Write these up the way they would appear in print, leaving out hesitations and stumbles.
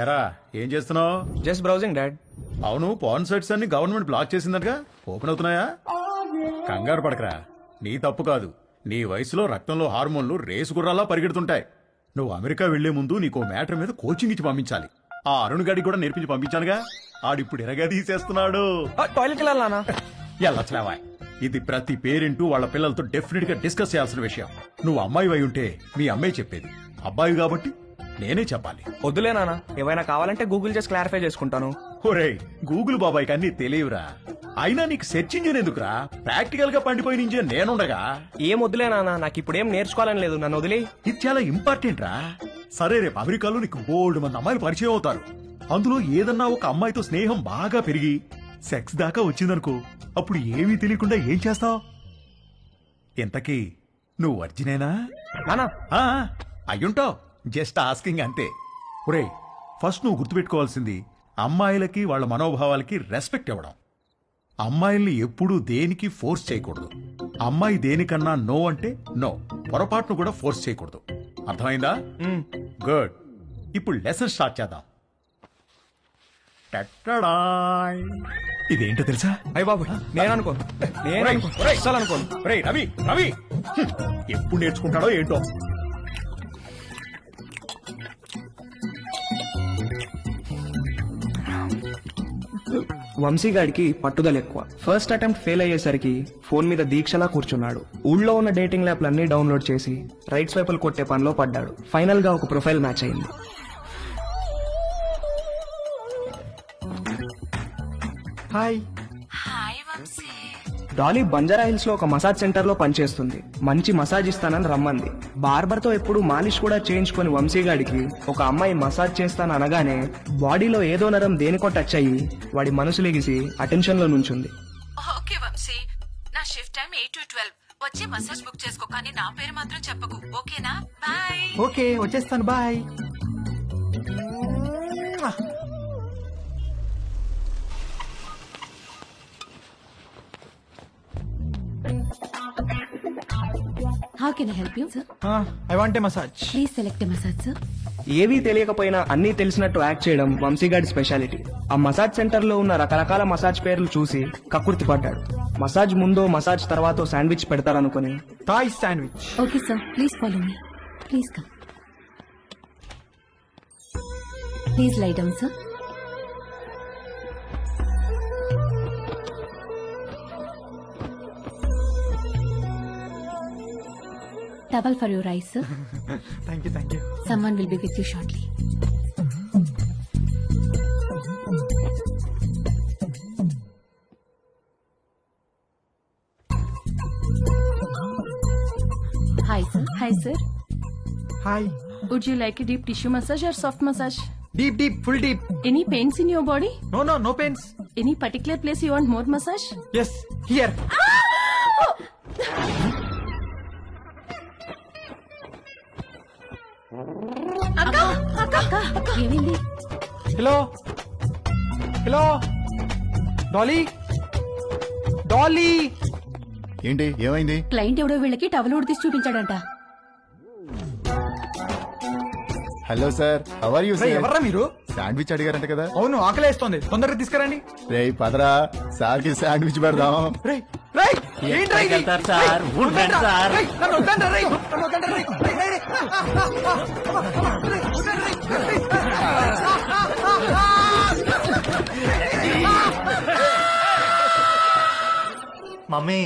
ఎరా ఏం చేస్తున్నావు? Just browsing dad. అవును, పాన్ సైట్స్ అన్ని గవర్నమెంట్ బ్లాక్ చేసిందటగా, ఓపెన్ అవుతున్నాయా? కంగారు పడకరా, నీ తప్పు కాదు. నీ వయసులో రక్తంలో హార్మోన్లు రేసు గుర్రాలా పరిగెడుతుంటాయి. నువ్వు అమెరికా వెళ్లే ముందు నీకో మ్యాటర్ మీద కోచింగ్ ఇచ్చి పంపించాలి. ఆ అరుణ్ గాడికి కూడా నేర్పించి పంపించానుగా, ఆడిప్పుడు ఎరగా తీసేస్తున్నాడు. టాయిలెట్ వెళ్ళాలనా? ఎల్లట్లేవా, ఇది ప్రతి పేరెంట్ వాళ్ళ పిల్లలతో డెఫినెట్ గా డిస్కస్ చేయాల్సిన విషయం. నువ్వు అమ్మాయి అయి ఉంటే మీ అమ్మాయి చెప్పేది, అబ్బాయి కాబట్టి నేనే చెప్పాలి. వద్దులే నాన్న, ఏమైనా కావాలంటే గూగుల్ చేసి క్లారిఫై చేసుకుంటాను. ఒరేయ్, గూగుల్ బాబాయ్కి అన్ని తెలియవురా. అయినా నీకు సెర్చ్ ఇంజిన్ ఎందుకురా? ప్రాక్టికల్ గా పండిపోయిన ఇంజిన్ నేనుండగా. ఏం వద్దులే నాన్న, నాకు ఇప్పుడు ఏం నేర్చుకోవాలని లేదు, నన్ను వదిలే. ఇది చాలా ఇంపార్టెంట్ రా. సరే, రేపు అమెరికాలో నీకు బోల్డ్ మంది అమ్మాయిలు పరిచయం అవుతారు. అందులో ఏదన్నా ఒక అమ్మాయితో స్నేహం బాగా పెరిగి సెక్స్ దాకా వచ్చిందనుకో, అప్పుడు ఏమీ తెలియకుండా ఏం చేస్తావు? ఇంతకీ నువ్వు వర్జినేనా? నానా అయ్యుంటావు, జస్ట్ ఆస్కింగ్ అంతే. ఒరేయ్, ఫస్ట్ నువ్వు గుర్తుపెట్టుకోవాల్సింది అమ్మాయిలకి వాళ్ళ మనోభావాలకి రెస్పెక్ట్ ఇవ్వడం. అమ్మాయిల్ని ఎప్పుడూ దేనికి ఫోర్స్ చేయకూడదు. అమ్మాయి దేనికన్నా నో అంటే నో, పొరపాటును కూడా ఫోర్స్ చేయకూడదు. అర్థమైందా? గుడ్. ఇప్పుడు లెసన్ స్టార్ట్ చేద్దాం. ఇదేంటో తెలుసా? అయ్య బాబు, నేను అనుకోను. అసలు అనుకోను. రవి రవి ఎప్పుడు నేర్చుకుంటాడో ఏంటో. వంశీగాడికి పట్టుదల ఎక్కువ. ఫస్ట్ అటెంప్ట్ ఫెయిల్ అయ్యేసరికి ఫోన్ మీద దీక్షలా కూర్చున్నాడు. ఊళ్ళో ఉన్న డేటింగ్ యాప్లన్నీ డౌన్లోడ్ చేసి రైట్ స్వైపులు కొట్టే పనిలో పడ్డాడు. ఫైనల్ గా ఒక ప్రొఫైల్ మ్యాచ్ అయింది. హాయ్. డాలీ బంజారా హిల్స్ లో ఒక మసాజ్ సెంటర్ లో పనిచేస్తుంది. మంచి మసాజ్ ఇస్తానని రమ్మంది. బార్బర్ తో ఎప్పుడు మాలిష్ కూడా చేయించుకుని వంశీగాడికి ఒక అమ్మాయి మసాజ్ చేస్తాను అనగానే బాడీలో ఏదో నరం దేనికో టచ్ అయ్యి వాడి మనసు లెగిసి అటెన్షన్ లో నుంచుంది. ఓకే వంశీ, నా షిఫ్ట్ టైం 8 to 12. వచ్చి మసాజ్ బుక్ చేసుకో, కానీ నా పేరు మాత్రం చెప్పకు, ఓకేనా? బాయ్. ఓకే, వచ్చేస్తాను, bye. How can I help you, sir? I want a massage. Please select a massage, sir. ఏవీ తెలియకపోయినా అన్నీ తెలిసినట్టు యాక్ట్ చేయడం వంశీగాడి స్పెషాలిటీ. ఆ మసాజ్ సెంటర్ లో ఉన్న రకరకాల మసాజ్ పేర్లు చూసి కక్కుర్తి పడ్డాడు. మసాజ్ ముందో మసాజ్ తర్వాతో శాండ్విచ్ పెడతారనుకుని Thai sandwich. Okay, sir. Please follow me. Please come. Please lie down, sir. Towel for your eyes, sir. Thank you. Someone will be with you shortly. Hi, sir. Hi, sir. Hi. Would you like a deep tissue massage or soft massage? Deep full deep. Any pains in your body? No pains. Any particular place you want more massage? Yes, here. ఏమైంది? Hello Dolly. ఏంటి ఏమైంది? Client ఎవడో వీళ్ళకి towel ఉడితీసి చూపించాడంట. Hello sir, how are you sir? ఎవర్రా మీరు? Sandwich అడిగారంట కదా? అవును, ఆకలేస్తోంది, తొందరగా తీసుకురండి. రేయ్ పదరా, సార్ కి శాండ్విచ్ పెడదాం. మమ్మీ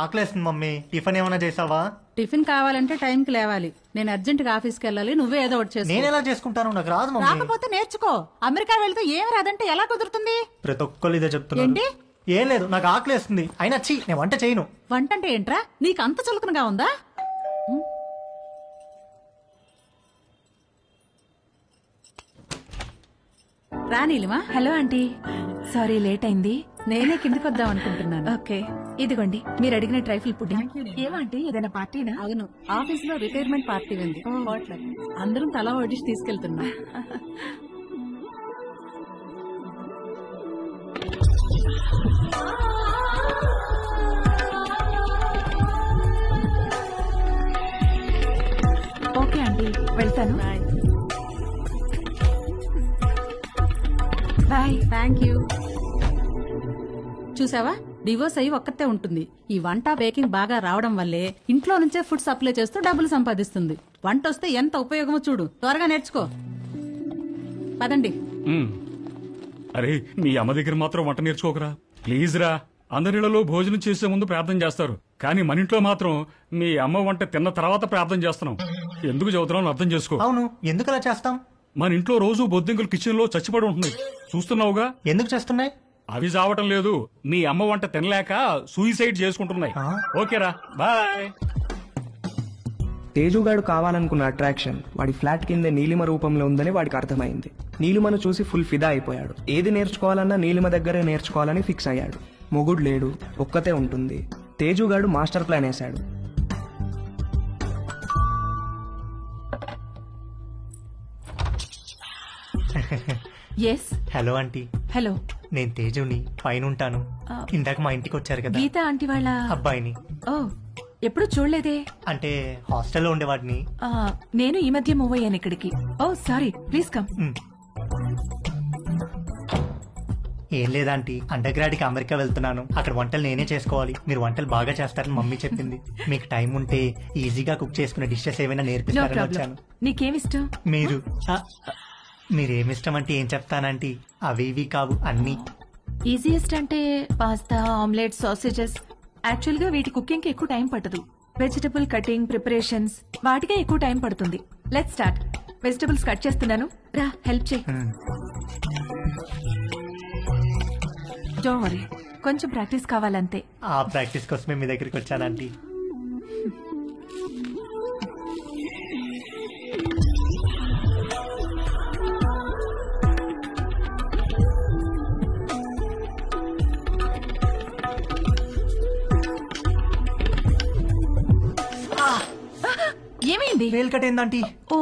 ఆకలేస్తుంది మమ్మీ, టిఫిన్ ఏమైనా చేసావా? టిఫిన్ కావాలంటే టైంకి లేవాలి. నేను అర్జెంట్ గా ఆఫీస్కి వెళ్ళాలి, నువ్వే ఏదో ఒకటి చేసుకో. నేను ఎలా చేసుకుంటాను, నాకు రాదు మమ్మీ. రాకపోతే నేర్చుకో. అమెరికా వెళ్తే ఏం రాదంటే ఎలా కుదురుతుంది? ప్రతి ఒక్కరు ఇదే చెప్తున్నారు. ఏంటి? ఏం లేదు, నాకు ఆకలేస్తుంది. అయినా నేను వంట చేయను. వంట అంటే ఏంట్రా, నీకు అంత చులకనగా ఉందా? రానీలిమా. హలో ఆంటీ, సారీ లేట్ అయింది. నేనే కిందకి వద్దాం అనుకుంటున్నాను. ఓకే, ఇదిగోండి మీరు అడిగిన ట్రైఫుల్ పుడ్డింగ్. ఏమంటే ఏదైనా పార్టీనా? అవును, ఆఫీస్ లో రిటైర్మెంట్ పార్టీ ఉంది. అందరం తలా వడ్డిసి తీసుకెళ్తున్నాం. ఓకే అండి, వెళ్తాను. బాయ్. Thank you. చూసావా, డివోర్స్ అయ్యి ఒక్కతే ఉంటుంది. ఈ వంట బేకింగ్ బాగా రావడం వల్లే ఇంట్లో నుంచే ఫుడ్ సప్లై చేస్తూ డబ్బులు సంపాదిస్తుంది. వంట వస్తే ఎంత ఉపయోగమో చూడు. త్వరగా నేర్చుకో. పదండి. అరే మీ అమ్మ దగ్గర మాత్రం వంట నేర్చుకోకరా ప్లీజ్ రా. అందరిలో భోజనం చేసే ముందు ప్రార్థన చేస్తారు, కానీ మన ఇంట్లో మాత్రం మీ అమ్మ వంట తిన్న తర్వాత ప్రార్థన చేస్తున్నాం. ఎందుకు చదువుతున్నావు అర్థం చేసుకో. అవును, ఎందుకు అలా చేస్తాం? మన ఇంట్లో రోజు బొద్దింకలు కిచెన్ లో చచ్చిపడి ఉంటుంది, చూస్తున్నావుగా. ఎందుకు చేస్తున్నాయి? అవి చావటం లేదు, మీ అమ్మ వంట తినలేక సూయిసైడ్ చేసుకుంటున్నాయి. ఓకేరా, బాయ్. తేజుగాడు కావాలనుకున్న అట్రాక్షన్ వాడి ఫ్లాట్ కింద నీలిమ రూపంలో ఉందని వాడికి అర్థమైంది. నీలిమను చూసి ఫుల్ ఫిదా అయిపోయాడు. ఏది నేర్చుకోవాలన్నా నీలిమ దగ్గరే నేర్చుకోవాలని ఫిక్స్ అయ్యాడు. మొగుడు లేడు, ఒక్కతే ఉంటుంది. తేజుగాడు మాస్టర్ ప్లాన్ వేశాడు. ఎస్. Hello aunty, hello. నేను తేజుని, పైన ఉంటాను. ఇందాక మా ఇంటికి వచ్చారు కదా గీత ఆంటీ వాళ్ళ అబ్బాయిని. ఓ, ఎప్పుడు చూడలేదే. అంటే హాస్టల్లో ఉండేవాడిని. ఆ, నేను ఈ మధ్య మూవ్ అయ్యాను ఇక్కడికి. ఓ సారీ, ప్లీజ్ కమ్. ఏం లేదాంటీ, అండర్ గ్రాడ్ కి అమెరికా వెళ్తున్నాను. అక్కడ వంటలు నేనే చేసుకోవాలి. మీరు వంటలు బాగా చేస్తారని మమ్మీ చెప్పింది. మీకు టైం ఉంటే ఈజీగా కుక్ చేసుకునే డిషెస్ ఏమైనా నో నేర్పిస్తారని ప్రాబ్లం. వచ్చాను. నీకేమిష్టం? మీరేమిష్టం అంటే ఏం చెప్తానంటీ, అవి ఇవి కావు అన్ని. ఈజియెస్ట్ అంటే పాస్తా, ఆమ్లెట్, సాసేజెస్. యాక్చువల్ గా వీటి కుకింగ్ కి ఎక్కువ టైం పట్టదు. వెజిటబుల్ కటింగ్, ప్రిపరేషన్స్ వాటికే ఎక్కువ టైం పడుతుంది. Let's start. వెజిటబుల్స్ కట్ చేస్తున్నాను, రా హెల్ప్ చేయి. డోంట్ వరీ, కొంచెం ప్రాక్టీస్ కావాలంతే. ఆ ప్రాక్టీస్ కోసమే మీ దగ్గరికి వచ్చానంటీ. ఏమైంది? వేలు కట్టేందంటీ. ఓ,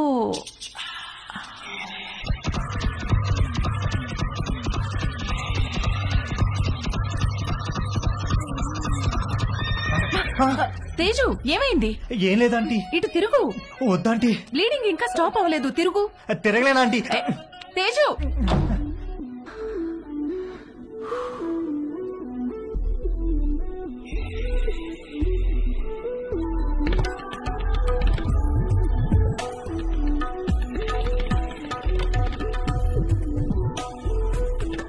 తేజు ఏమైంది? ఏం లేదంటీ. ఇటు తిరుగు. వద్దంటీ. బ్లీడింగ్ ఇంకా స్టాప్ అవ్వలేదు, తిరుగు. తిరగలేనంటీ. తేజు,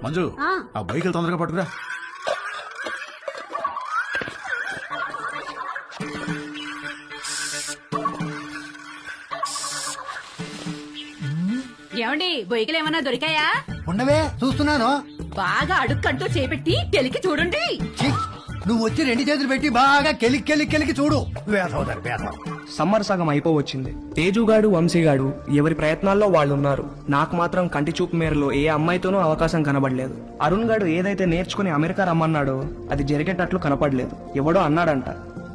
మంజు, ఆ బైకులు తొందరగా పట్టుకురా. ఏమండి బొయ్యికలు ఏమన్నా దొరికాయా? ఉండవే, చూస్తున్నాను. బాగా అడుక్కంటూ చేపెట్టి తెలికి చూడండి. ఛీ, నువ్వు వచ్చి రెండు చేతులు పెట్టి బాగా కెలికి చూడు. వేసవుతారు వేసవ. సమ్మర్ సగం అయిపోవచ్చింది. తేజుగాడు, వంశీగాడు ఎవరి ప్రయత్నాల్లో వాళ్ళున్నారు. నాకు మాత్రం కంటి చూపు మేరలో ఏ అమ్మాయితోనూ అవకాశం కనబడలేదు. అరుణ్ గాడు ఏదైతే నేర్చుకుని అమెరికా రమ్మన్నాడో అది జరిగేటట్లు కనపడలేదు. ఎవడో అన్నాడంట,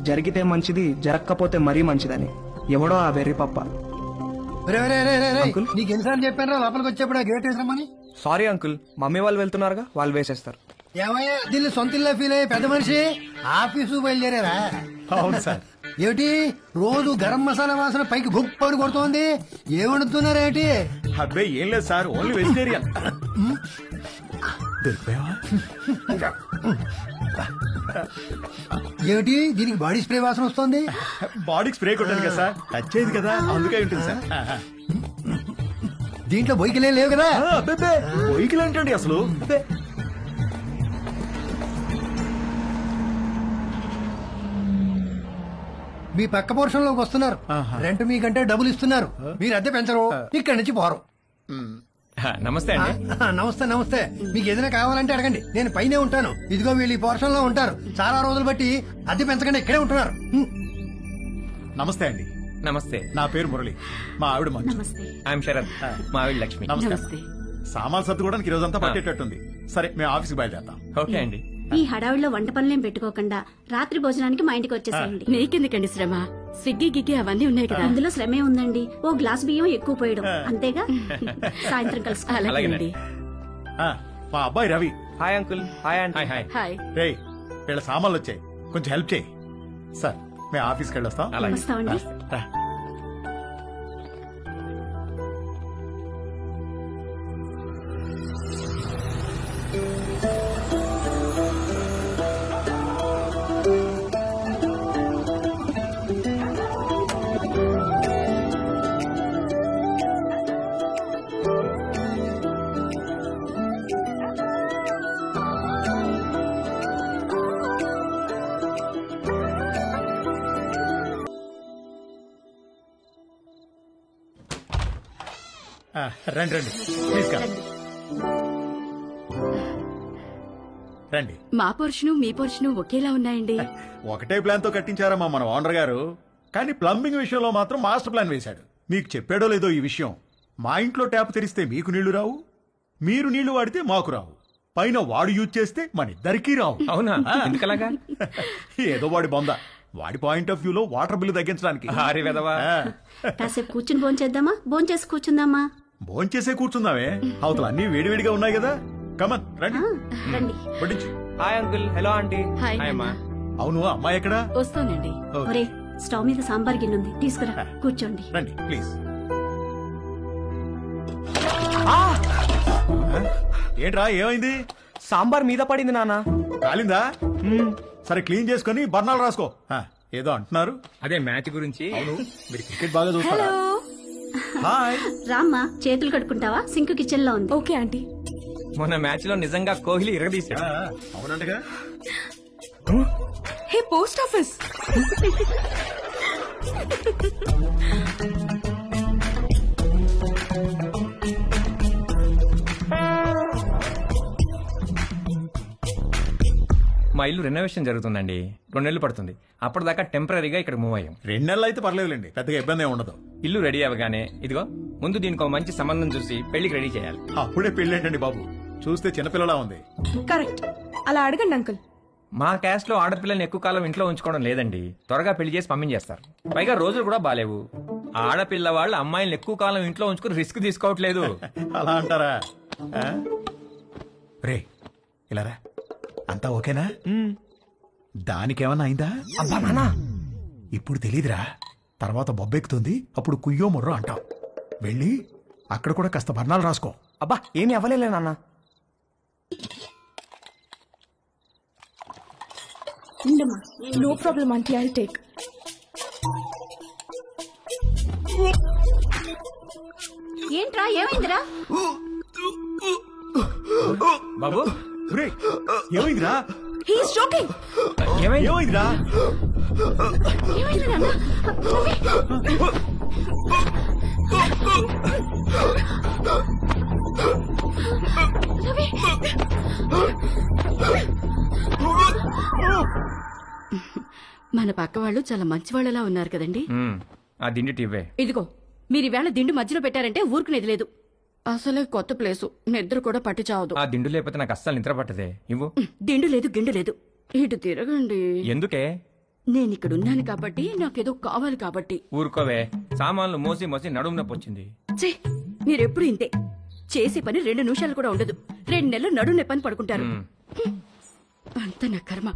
జరిగితే మంచిది, జరగకపోతే మరీ మంచిదని. ఎవడో ఆ వెర్రి పప్ప. నీకు ఎన్నిసార్లు చెప్పాను లోపలికి వచ్చేప్పుడు ఆ గేట్ వేసామని. సారీ అంకుల్, మమ్మీ వాళ్ళు వెళ్తున్నారుగా, వాళ్ళు వేసేస్తారు. ఏమయ్యా, దీన్ని సొంత ఇల్లు ఫీల్ అయ్యే పెద్ద మనిషి ఆఫీసు బయలుదేరారా? అవును సార్. ఏమిటి రోజు గరం మసాలా వాసన పైకి గుప్పని కొడుతోంది? ఏమడుతున్నారేటి? అబ్బాయి ఏం లేదు సార్, ఓన్లీ వెజిటేరియన్. దొరికిపోయావా? ఏమిటి దీనికి బాడీ స్ప్రే వాసన వస్తుంది? బాడీకి స్ప్రే కొట్టాను కదా సార్, టచ్ అయ్యింది కదా, అందుకే ఉంటుంది సార్. దీంట్లో బొయ్యికలే లేవు కదా? బొయ్యికలు ఏంటండి అసలు? మీ పక్క పోర్షన్ లోకి వస్తున్నారు. రెంట్ మీకంటే డబ్బులు ఇస్తున్నారు. మీరు అద్దె పెంచరు, ఇక్కడి నుంచి పోరు. నమస్తే అండి. నమస్తే నమస్తే. మీకు ఏదైనా కావాలంటే అడగండి, నేను పైనే ఉంటాను. ఇదిగో వీళ్ళు ఈ పోర్షన్ లో ఉంటారు. చాలా రోజులు బట్టి అద్దె పెంచకుండా ఇక్కడే ఉంటున్నారు. నమస్తే అండి. నమస్తే. నా పేరు మురళి, మా ఆవిడ మంజు. ఐఎమ్ శరత్, మా ఆవిడ లక్ష్మి. నమస్తే. సామాన్ సర్దుకోవడానికి ఈ రోజంతా పట్టేటట్టుంది. సరే, మేము ఆఫీస్కి బయలుదేరుతాం. ఓకే అండి. ఈ హడావిడిలో వంట పనులేం పెట్టుకోకుండా రాత్రి భోజనానికి మా ఇంటికి వచ్చేసేయండి. నీకెందుకండి శ్రమ? స్విగ్గీ గిగ్గి అవన్నీ ఉన్నాయి కదా. అందులో శ్రమే ఉందండి. ఓ గ్లాస్ బియ్యం ఎక్కువ పోయడం అంతేగా. సాయంత్రం కలుసు. అలాగేనండి. మా అబ్బాయి Ravi. Hi uncle. Hi aunty. Hi. రేయ్, వీళ్ళ సామాన్లు వచ్చాయి, కొంచెం హెల్ప్ చేయి. సార్, మేము ఆఫీస్కి వెళ్ళొస్తాం. వస్తామండి. రండి రండి ప్లీజ్ కమ్. రండి. మా పోర్షను మీ పోర్షను ఒకేలా ఉన్నాయండి. ఒకటే ప్లాన్ తో కట్టించారమ్మా మన ఓనర్ గారు, కానీ ప్లంబింగ్ విషయంలో మాత్రం మాస్టర్ ప్లాన్ వేశాడు. మీకు చెప్పాడో లేదో ఈ విషయం, మా ఇంట్లో ట్యాప్ తెరిస్తే మీకు నీళ్లు రావు, మీరు నీళ్లు వాడితే మాకు రావు, పైన వాడు యూజ్ చేస్తే మన ఇద్దరికీ రావు. అవునా? ఎందుకలాగా? ఏదో వాడి బొంద, వాడి పాయింట్ ఆఫ్ వ్యూలో వాటర్ బిల్లు తగ్గించడానికి. హారి వెదవా. కాసేపు కూర్చుని భోంచేద్దామా? భోంచేసి కూర్చుందామా? భోంచేసే కూర్చుందామే, అవతల అన్ని వేడివేడిగా ఉన్నాయి కదా. కమన్ రండి రండి. వడ్డించు. Hi uncle. Hello aunty. Hi అమ్మా. అవును, అమ్మాయి ఎక్కడా? వస్తానండి. ఓకే. ఒరే, స్టవ్ మీద సాంబార్ గిన్నె ఉంది, తీసుకురా. కూర్చోండి. రండి ప్లీజ్. ఏంట్రా ఏమైంది? సాంబార్ మీద పడింది నాన్న. కాలిందా? సరే క్లీన్ చేసుకొని బర్ణాలు రాసుకో. ఏదో అంటున్నారు. అదే మ్యాచ్ గురించి. అవును, మీరు క్రికెట్ బాగా చూస్తారా? హాయ్. రామ్మా, చేతులు కడుక్కుంటావా? సింక్ కిచెన్ లో ఉంది. Okay aunty. మొన్న మ్యాచ్ లో నిజంగా కోహ్లీ ఇరగదీశాడు. అవునంటగా. Hey post office. మా ఇల్లు రెనోవేషన్ జరుగుతుందండి, 2 నెలలు పడుతుంది. అప్పటిదాకా టెంపరీగా ఇక్కడ మూవ్ అయ్యాం. 2 నెలలు అయితే పర్లేదులేండి, పెద్దగా ఇబ్బంది ఏమి ఉండదు. ఇల్లు రెడీ అవ్వగానే ఇదిగో ముందు దీనికి ఒక మంచి సంబంధం చూసి పెళ్లికి రెడీ చేయాలి. అప్పుడే పెళ్ళేంటండి బాబు, చూస్తే చిన్నపిల్లలా ఉంది. కరెక్ట్, అలా అడగండి అంకుల్. మా క్యాస్ట్ లో ఆడపిల్లని ఎక్కువ కాలం ఇంట్లో ఉంచుకోవడం లేదండి, త్వరగా పెళ్లి చేసి పంపించేస్తారు. పైగా రోజులు కూడా బాలేవు. ఆడపిల్ల వాళ్ళు అమ్మాయిలను ఎక్కువ కాలం ఇంట్లో ఉంచుకుని రిస్క్ తీసుకోవట్లేదు. అలా అంటారా? రే ఇలా రా, అంతా ఓకేనా? దానికేమన్నా అయిందా? అబ్బా నాన్న, ఇప్పుడు తెలీదురా, తర్వాత బొబ్బెక్కుతుంది, అప్పుడు కుయ్యో మొర్రో అంటావు. వెళ్ళి అక్కడ కూడా కాస్త బర్ణాలు రాసుకో. అబ్బా ఏమి అవ్వలేలే నాన్న. ఉండమ్మా. No problem aunty, I take. ఏంట్రా, ఏమైందిరా? బాబు రే, ఏమైందిరా? He's joking. ఏమైందిరా? ఏమైందిరా అన్న? రవి! మన పక్క వాళ్ళు చాలా మంచి వాళ్ళలా ఉన్నారు కదండి. ఆ దిండి టివ్వే. ఇదిగో, మీరు ఈవేళ దిండు మధ్యలో పెట్టారంటే ఊరుకునేది లేదు. అసలే కొత్త ప్లేసు, నిద్ర కూడా పట్టి చావదు. ఆ దిండు లేకపోతే నాకు అస్సలు నిద్ర పట్టదే. ఇవ్వు. దిండు లేదు, గిండు లేదు. ఇటు తిరగండి. ఎందుకే? నేను ఇక్కడ ఉన్నాను కాబట్టి, నాకేదో కావాలి కాబట్టి. ఊరుకోవే, సామాన్లు మోసి మోసి నడుము నొప్పి వచ్చింది. ఛే, మీరెప్పుడు ఇంతే. చేసే పని 2 నిమిషాలు కూడా ఉండదు. 2 నెలలు నడుము నొప్పని పడుకుంటారు. అంత నా కర్మ.